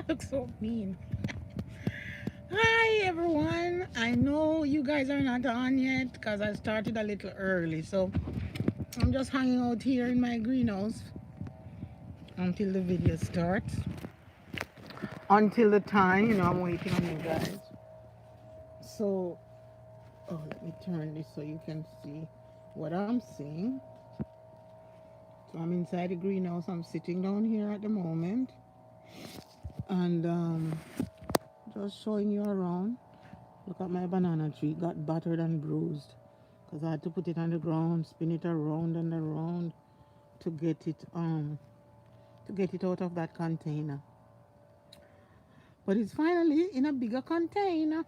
Look so mean. Hi everyone. I know you guys are not on yet because I started a little early. So I'm just hanging out here in my greenhouse until the video starts. Until the time, I'm waiting on you guys. So, let me turn this so you can see what I'm seeing. So I'm inside the greenhouse. I'm sitting down here at the moment and just showing you around. Look at my banana tree. It got battered and bruised because I had to put it on the ground, spin it around and around to get it out of that container. But it's finally in a bigger container,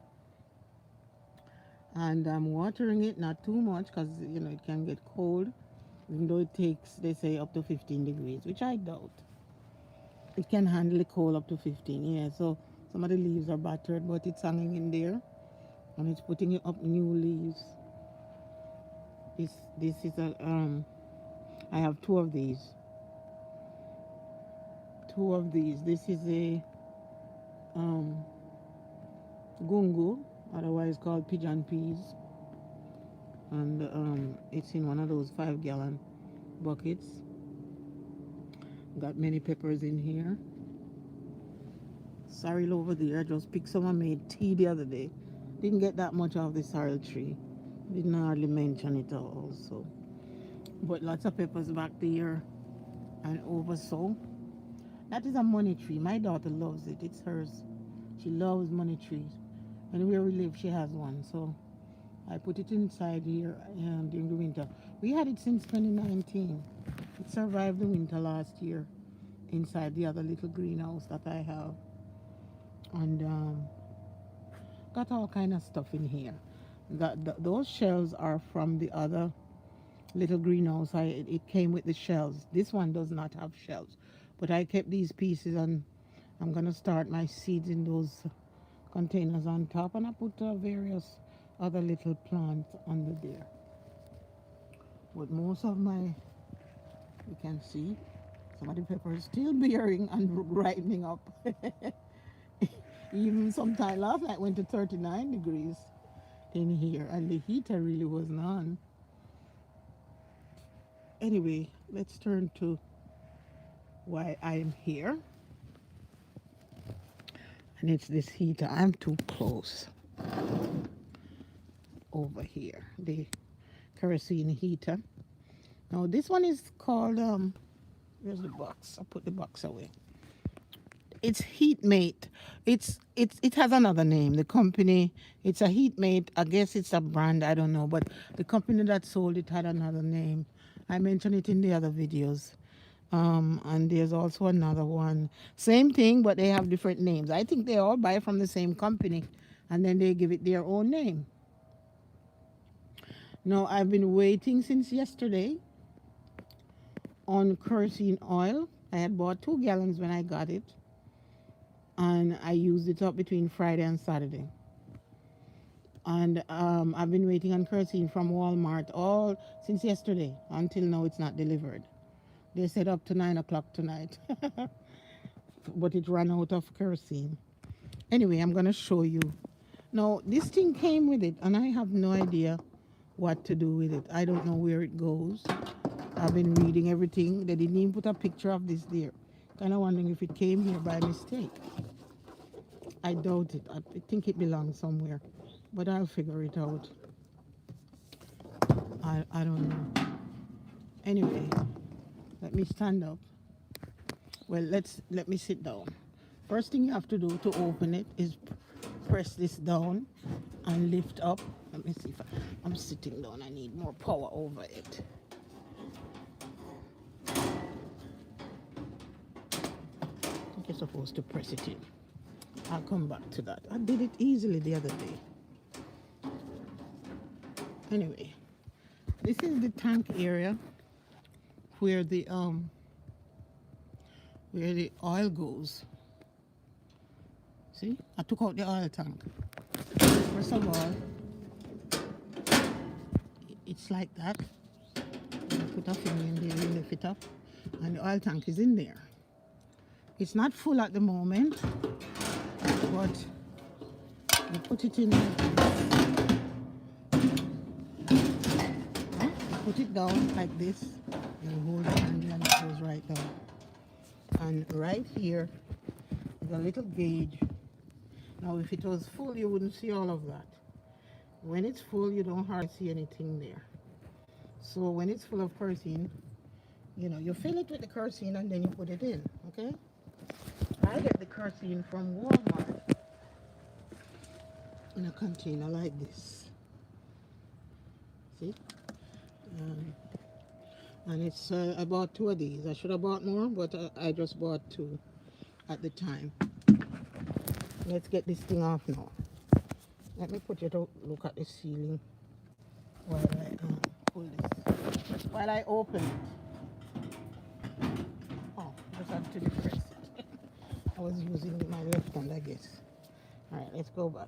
and I'm watering it not too much because it can get cold. Even though it takes, they say, up to 15 degrees, which I doubt. It can handle the cold up to 15. Yeah. So some of the leaves are battered, but it's hanging in there, and it's putting up new leaves. This is a I have two of these. Two of these. This is a um, gungu, otherwise called pigeon peas, and it's in one of those 5-gallon buckets. Got many peppers in here. Sorrel over there. I just picked some and made tea the other day. Didn't get that much of the sorrel tree. Didn't hardly mention it also. But lots of peppers back there and over so. That is a money tree. My daughter loves it. It's hers. She loves money trees. And where we live, she has one. So I put it inside here during the winter. We had it since 2019. It survived the winter last year inside the other little greenhouse that I have. And got all kind of stuff in here. Those shells are from the other little greenhouse. It came with the shells. This one does not have shells. But I kept these pieces, and I'm going to start my seeds in those containers on top, and I put various other little plants under there. But most of you can see, some of the peppers still bearing and ripening up. Even sometime last night went to 39 degrees in here, and the heater really wasn't on. Anyway, let's turn to why I'm here. And it's this heater. I'm too close over here. The kerosene heater. Now this one is called where's the box? I put the box away. It's Heatmate. It has another name. The company, it's a Heatmate. I guess it's a brand, I don't know, but the company that sold it had another name. I mentioned it in the other videos. And there's also another one. Same thing, but they have different names. I think they all buy from the same company and then they give it their own name. Now, I've been waiting since yesterday on kerosene oil. I had bought 2 gallons when I got it, and I used it up between Friday and Saturday. And I've been waiting on kerosene from Walmart all since yesterday until now. It's not delivered. They said up to 9 o'clock tonight, but it ran out of kerosene. Anyway, I'm going to show you. Now, this thing came with it, and I have no idea what to do with it. I don't know where it goes. I've been reading everything. They didn't even put a picture of this there. Kind of wondering if it came here by mistake. I doubt it. I think it belongs somewhere, but I'll figure it out. I don't know. Anyway, let me stand up. Well, let me sit down. First thing you have to do to open it is press this down and lift up. Let me see if I'm sitting down. I need more power over it. I think you're supposed to press it in. I'll come back to that. I did it easily the other day. Anyway, this is the tank area where the oil goes. See, I took out the oil tank. First of all, it's like that. You put a thing in there, you lift it up, and the oil tank is in there. It's not full at the moment, but you put it in like this. Huh? You put it down like this. You hold it and then it goes right down. And right here is a little gauge. Now if it was full, you wouldn't see all of that. When it's full, you don't hardly see anything there. So when it's full of kerosene, you fill it with the kerosene and then you put it in, okay? I get the kerosene from Walmart in a container like this. See? Um, and it's I bought 2 of these. I should have bought more, but I just bought 2 at the time. Let's get this thing off now. Let me put it out, look at the ceiling while I pull this. While I open it. Oh, just have to depress it. I was using my left hand, I guess. Alright, let's go back.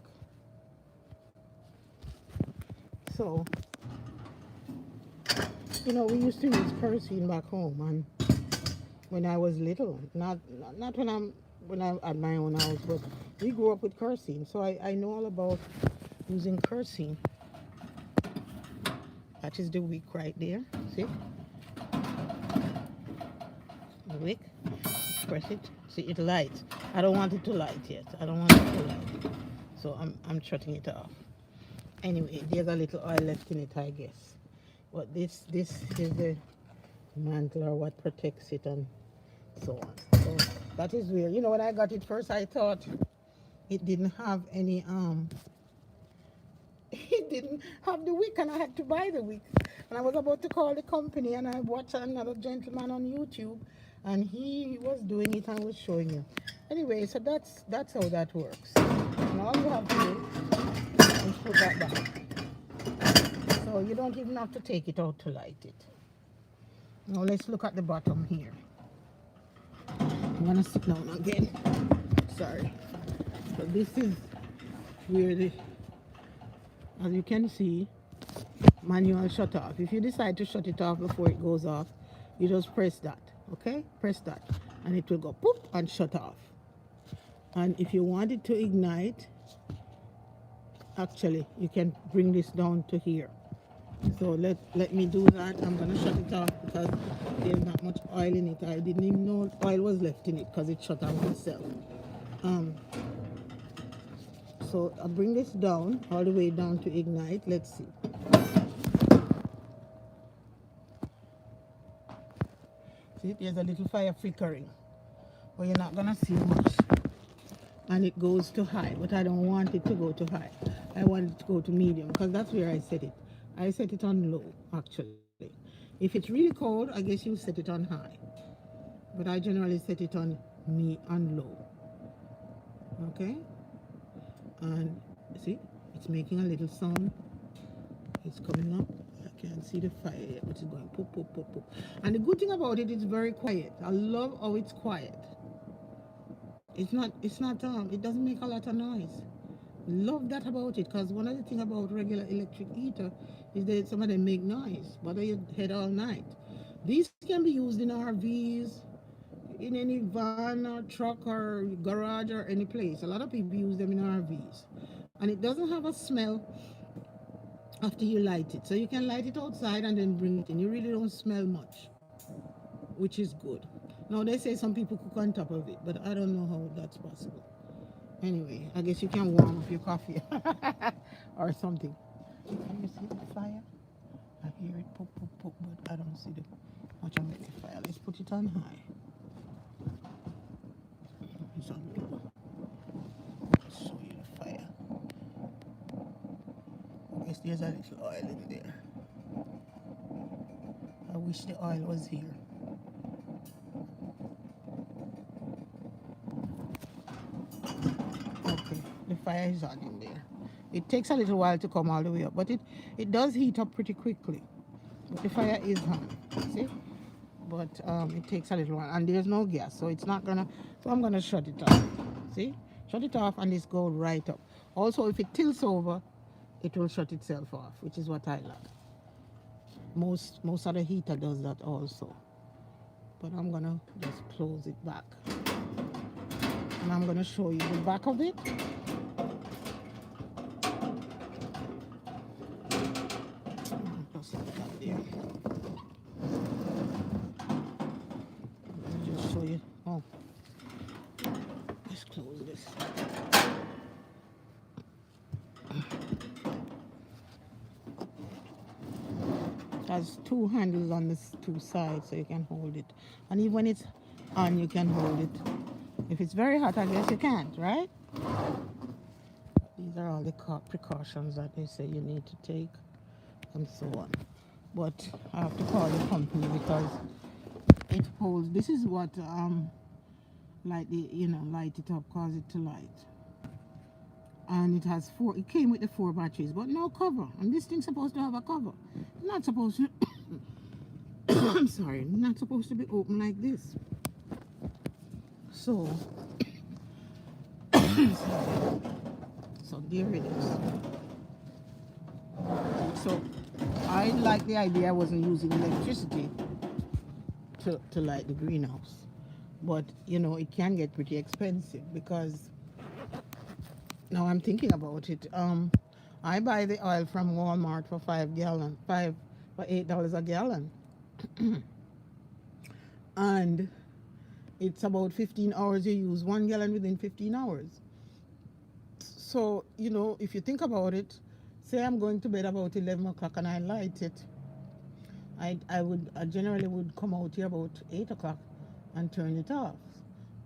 So, we used to use kerosene back home, and when I was little, not when I at my own house, but we grew up with kerosene, so I know all about using kerosene. That is the wick right there. See? The wick. Press it. See, it lights. I don't want it to light yet. I don't want it to light. So I'm shutting it off. Anyway, there's a little oil left in it, I guess. But this is the mantle or what protects it and so on. So that is weird. When I got it first, I thought it didn't have any it didn't have the wick, and I had to buy the wick. And I was about to call the company, and I watched another gentleman on YouTube, and he was doing it and was showing you. Anyway, so that's how that works. And all you have to do is put that back. So you don't even have to take it out to light it. Now let's look at the bottom here. I'm gonna sit down again. Sorry. So this is where as you can see, manual shut off. If you decide to shut it off before it goes off, you just press that, okay? Press that, and it will go poof and shut off. And if you want it to ignite, actually, you can bring this down to here. So let me do that. I'm gonna shut it off because there's not much oil in it. I didn't even know oil was left in it because it shut off itself. So I'll bring this down, all the way down to ignite. Let's see. See, there's a little fire flickering, but you're not gonna see much. And it goes to high, but I don't want it to go to high. I want it to go to medium because that's where I set it. I set it on low, actually. If it's really cold, I guess you set it on high. But I generally set it on low. Okay? And see, it's making a little sound. It's coming up. I can't see the fire yet, but it's going pop, pop, pop, pop. And the good thing about it, it's very quiet. I love how it's quiet. It doesn't make a lot of noise. Love that about it, because one of the things about regular electric heater is that some of them make noise, bother your head all night. These can be used in RVs, in any van or truck or garage or any place. A lot of people use them in RVs. And it doesn't have a smell after you light it. So you can light it outside and then bring it in. You really don't smell much, which is good. Now they say some people cook on top of it, but I don't know how that's possible. Anyway, I guess you can warm up your coffee or something. Can you see the fire? I hear it pop, pop, pop, but I don't see much of the fire. Let's put it on high. Show you the fire. I guess there's a little oil in there. I wish the oil was here. Okay, the fire is on in there. It takes a little while to come all the way up, but it does heat up pretty quickly. But the fire is on, see? But it takes a little while, and there's no gas, so it's not gonna. So I'm gonna shut it off. See, shut it off, and this go right up. Also, if it tilts over, it will shut itself off, which is what I like. Most of the heater does that also. But I'm gonna just close it back. I'm going to show you the back of it. Just like that there. Let me just show you. Oh, let's close this. It has two handles on the two sides so you can hold it. And even when it's on, you can hold it. If it's very hot, I guess you can't, right? These are all the precautions that they say you need to take and so on. But I have to call the company because it holds. This is what light the light it up, cause it to light. And it has four. It came with the 4 batteries, but no cover. And this thing's supposed to have a cover. It's not supposed to. I'm sorry, not supposed to be open like this. So, so there it is. So I like the idea I wasn't using electricity to light the greenhouse, but it can get pretty expensive because now I'm thinking about it. I buy the oil from Walmart for for $8 a gallon, and it's about 15 hours. You use 1 gallon within 15 hours. So if you think about it, say I'm going to bed about 11 o'clock and I light it, I generally would come out here about 8 o'clock and turn it off.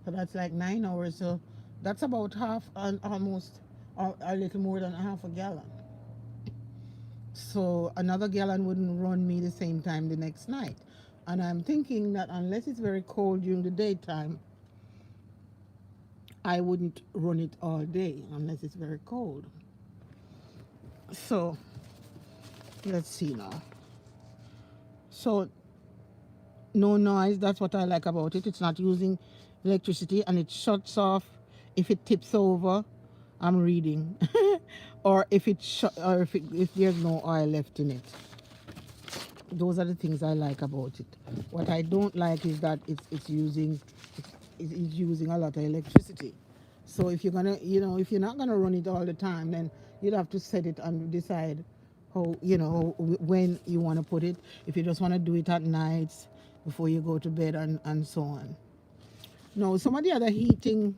So that's like 9 hours. So that's about half, and almost a little more than half a gallon. So another gallon wouldn't run me the same time the next night. And I'm thinking that unless it's very cold during the daytime, I wouldn't run it all day unless it's very cold. So let's see now. So no noise, that's what I like about it. It's not using electricity, and it shuts off if it tips over. I'm reading. Or if if there's no oil left in it. Those are the things I like about it. What I don't like is that it's using a lot of electricity. So if you're gonna, if you're not gonna run it all the time, then you'd have to set it and decide how, when you want to put it. If you just want to do it at nights before you go to bed and so on. No, some of the other heating,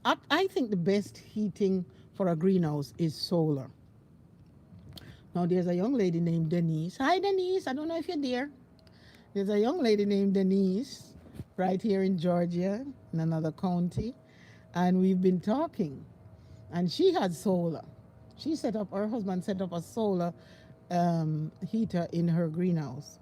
I think the best heating for a greenhouse is solar. Now there's a young lady named Denise. Hi Denise, I don't know if you're there. There's a young lady named Denise right here in Georgia, in another county, and we've been talking. And she had solar. Her husband set up a solar heater in her greenhouse.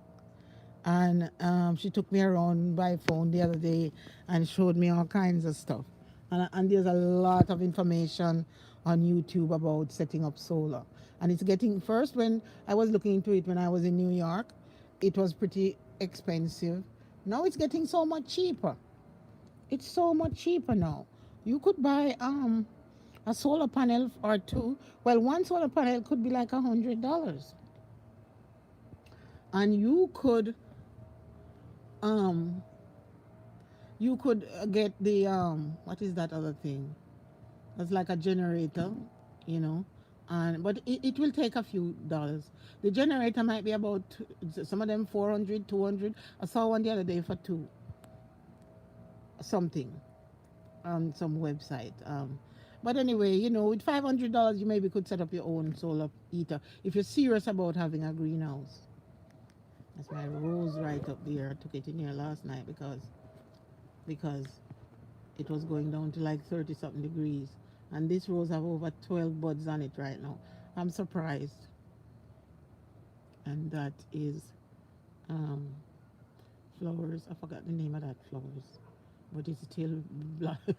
And she took me around by phone the other day and showed me all kinds of stuff. And there's a lot of information on YouTube about setting up solar. And it's getting, first when I was looking into it when I was in New York, it was pretty expensive. Now it's getting so much cheaper. It's so much cheaper now. You could buy a solar panel or two. Well, one solar panel could be like $100. And you could get the what is that other thing? That's like a generator, but it will take a few dollars. The generator might be about, some of them 400, 200. I saw one the other day for two something on some website. But anyway, with $500 you maybe could set up your own solar heater if you're serious about having a greenhouse. That's my rose right up there. I took it in here last night because it was going down to like 30 something degrees. And this rose have over 12 buds on it right now. I'm surprised. And that is flowers. I forgot the name of that flowers. But it's still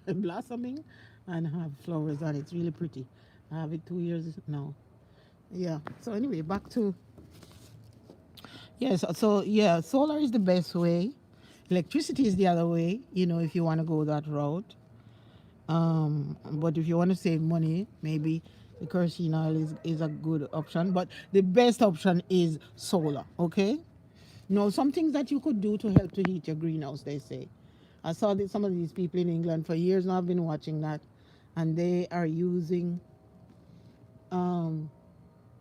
blossoming and have flowers on it. It's really pretty. I have it 2 years now. Yeah. So anyway, back to, yes. So yeah, solar is the best way. Electricity is the other way, if you want to go that route. But if you want to save money, maybe the kerosene oil is a good option. But the best option is solar, okay? Now, some things that you could do to help to heat your greenhouse, they say. I saw that some of these people in England for years now. I've been watching that, and they are using um,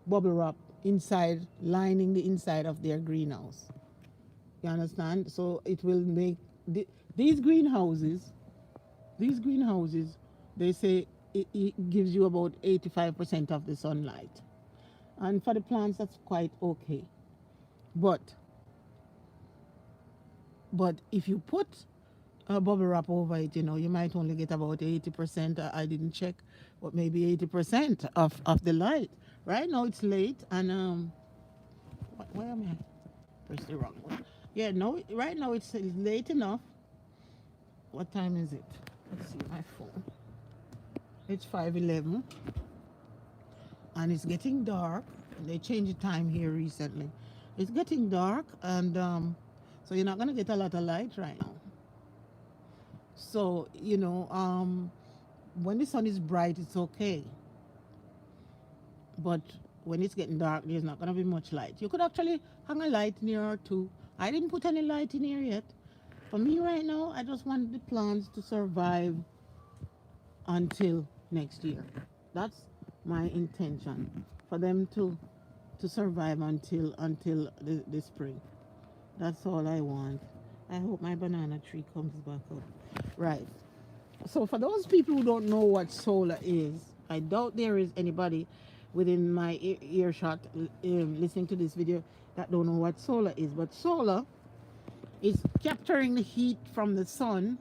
bubble wrap inside, lining the inside of their greenhouse. You understand? So it will make the, these greenhouses. These greenhouses, they say it gives you about 85% of the sunlight, and for the plants that's quite okay. But if you put a bubble wrap over it, you might only get about 80%. I didn't check, but maybe 80% of the light. Right now it's late, and where am I? Press the wrong one. Yeah, no, right now it's late enough. What time is it? Let's see my phone. It's 5:11, and it's getting dark. They changed the time here recently. It's getting dark, and so you're not gonna get a lot of light right now. So when the sun is bright, it's okay. But when it's getting dark, there's not gonna be much light. You could actually hang a light in here or two. I didn't put any light in here yet. For me right now, I just want the plants to survive until next year. That's my intention, for them to survive until the spring. That's all I want. I hope my banana tree comes back up. Right. So for those people who don't know what solar is, I doubt there is anybody within my earshot listening to this video that don't know what solar is. But solar is capturing the heat from the sun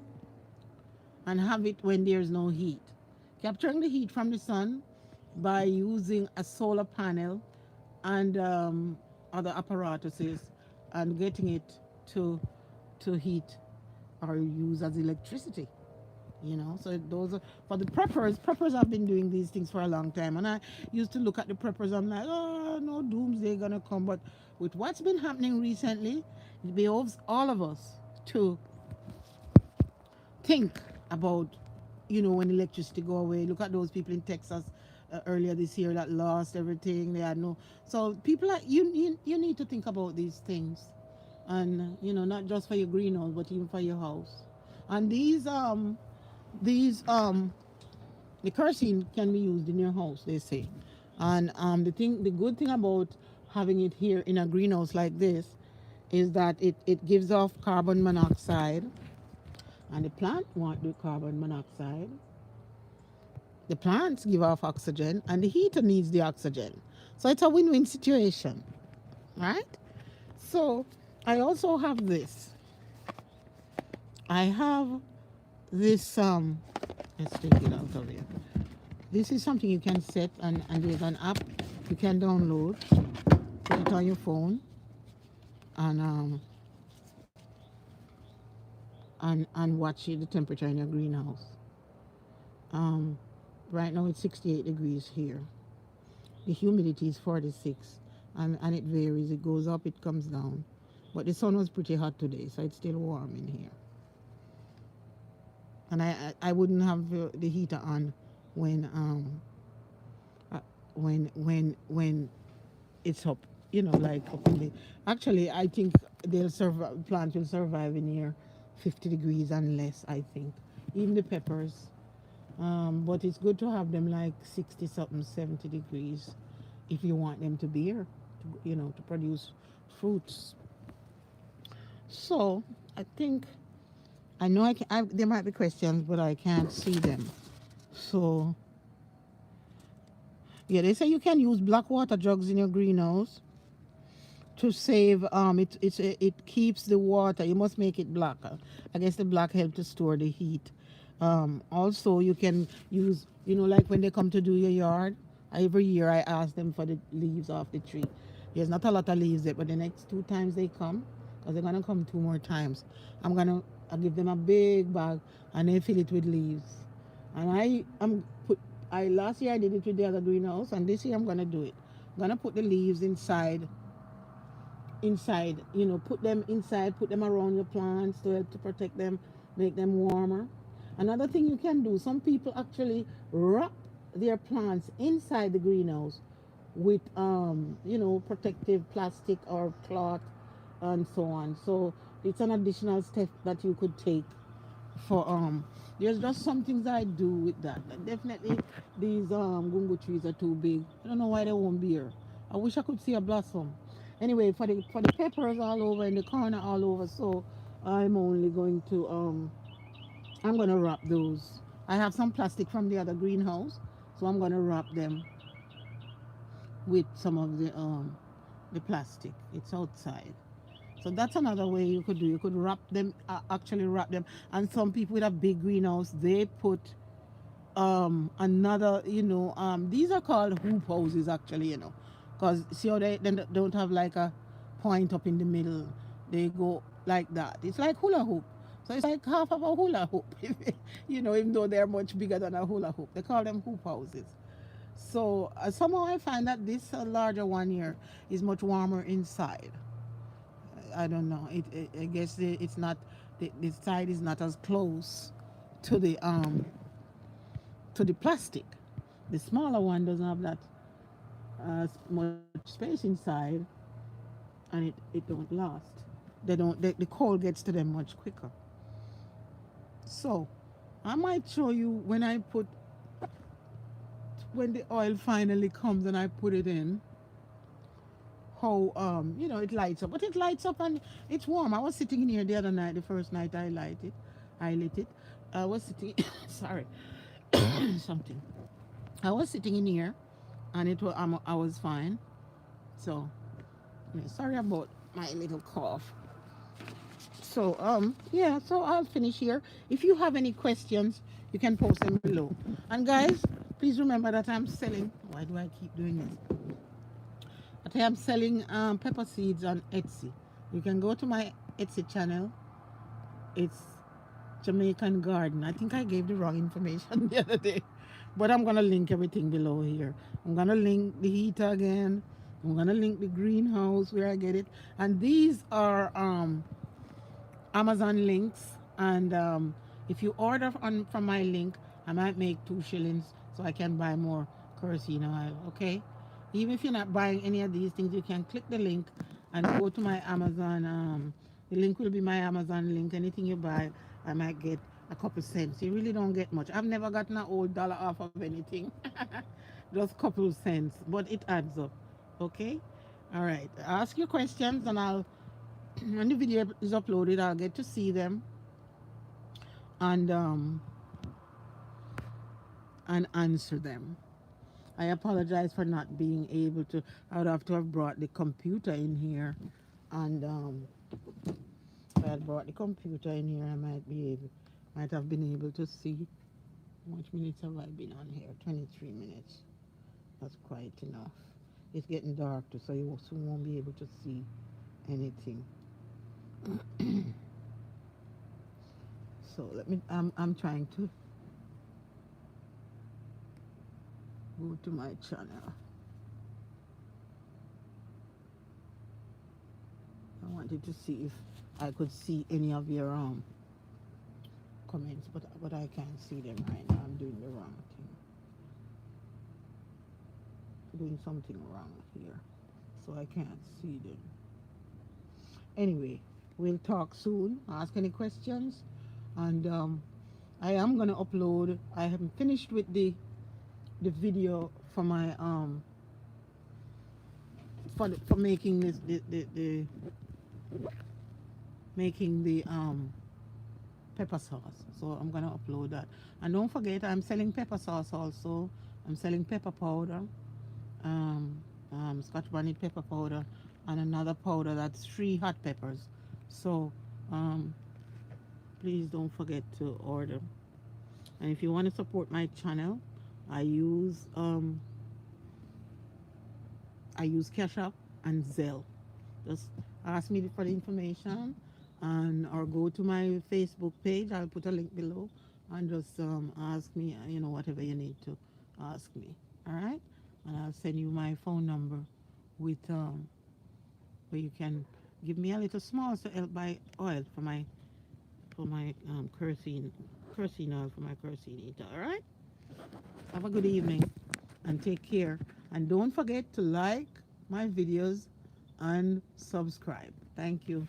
and have it when there's no heat. Capturing the heat from the sun by using a solar panel and other apparatuses, and getting it to heat or use as electricity. So those are for the preppers have been doing these things for a long time, and I used to look at the preppers. I'm like, oh, no doomsday gonna come. But with what's been happening recently, it behoves all of us to think about, when electricity go away. Look at those people in Texas earlier this year that lost everything. They had no. So people are you need to think about these things, and not just for your greenhouse, but even for your house. And these the kerosene can be used in your house, they say. And the good thing about having it here in a greenhouse like this is that it gives off carbon monoxide, and the plant won't do carbon monoxide. The plants give off oxygen, and the heater needs the oxygen. So it's a win-win situation, right? So I also have this. I have this let's take it out of here. This is something you can set, and there's an app you can download, put it on your phone, and watch the temperature in your greenhouse. Um, right now it's 68 degrees here. The humidity is 46, and it varies. It goes up, it comes down. But the sun was pretty hot today, so it's still warm in here. And I wouldn't have the heater on when uh, when it's up, like up in the. Actually, I think plant will survive in here, 50 degrees and less. I think even the peppers. But it's good to have them like 60 something, 70 degrees, if you want them to bear, to produce fruits. So I think I know there might be questions, but I can't see them. So yeah, they say you can use black water jugs in your greenhouse to save. It keeps the water. You must make it black. I guess the black help to store the heat. Also, you can use, like when they come to do your yard. Every year I ask them for the leaves off the tree. There's not a lot of leaves yet, but the next 2 times they come, because they're gonna come 2 more times, I give them a big bag, and they fill it with leaves. And I last year I did it with the other greenhouse, and this year I'm gonna do it. I'm gonna put the leaves inside, put them inside, put them around your plants to help to protect them, make them warmer. Another thing you can do, some people actually wrap their plants inside the greenhouse with protective plastic or cloth and so on. So it's an additional step that you could take for there's just some things I do with that. Like, definitely these gungo trees are too big. I don't know why they won't bear. I wish I could see a blossom. Anyway, for the peppers all over in the corner all over, so I'm only going to I'm gonna wrap those. I have some plastic from the other greenhouse, so I'm gonna wrap them with some of the plastic. It's outside. So that's another way you could do. You could wrap them, actually wrap them. And some people with a big greenhouse, they put another, these are called hoop houses actually, because see how they don't have like a point up in the middle. They go like that. It's like hula hoop. So it's like half of a hula hoop, even though they're much bigger than a hula hoop. They call them hoop houses. So somehow I find that this larger one here is much warmer inside. I don't know. I guess it's not the side is not as close to the plastic. The smaller one doesn't have that much space inside, and it don't last. They don't. The cold gets to them much quicker. So I might show you when the oil finally comes and I put it in, how it lights up. But it lights up and it's warm. I was sitting in here the other night, the first night I lit it. I was sitting sorry, something. I was sitting in here and I was fine. So yeah, sorry about my little cough. So yeah, so I'll finish here. If you have any questions, you can post them below. And guys, please remember that I'm selling. Why do I keep doing this? That I am selling pepper seeds on Etsy. You can go to my Etsy channel. It's Jamaican Garden. I think I gave the wrong information the other day, but I'm gonna link everything below here. I'm gonna link the heater again. I'm gonna link the greenhouse where I get it, and these are Amazon links. And if you order from my link, I might make 2 shillings so I can buy more kerosene oil. Okay, even if you're not buying any of these things, you can click the link and go to my Amazon. The link will be my Amazon link. Anything you buy, I might get a couple cents. You really don't get much. I've never gotten an old dollar off of anything. Just couple cents, but it adds up. Okay. All right. Ask your questions, and I'll when the video is uploaded, I'll get to see them and answer them. I apologize for not being able to. I would have to have brought the computer in here, and if I had brought the computer in here, I might have been able to see. How much minutes have I been on here? 23 minutes. That's quite enough. It's getting dark too, so you soon won't be able to see anything. So I'm trying to go to my channel. I wanted to see if I could see any of your comments, but I can't see them right now. I'm doing the wrong thing. Doing something wrong here, so I can't see them. Anyway, we'll talk soon. Ask any questions, and I am gonna upload. I haven't finished with the video for my for making this the making the pepper sauce. So I'm gonna upload that. And don't forget, I'm selling pepper sauce also. I'm selling pepper powder, Scotch bonnet pepper powder, and another powder that's 3 hot peppers. So please don't forget to order. And if you want to support my channel, I use Cash App and Zelle. Just ask me for the information, and or go to my Facebook page. I'll put a link below, and just ask me, whatever you need to ask me. All right, and I'll send you my phone number with where you can give me a little small to help buy oil for my kerosene oil for my kerosene heater. All right. Have a good evening and take care. And don't forget to like my videos and subscribe. Thank you.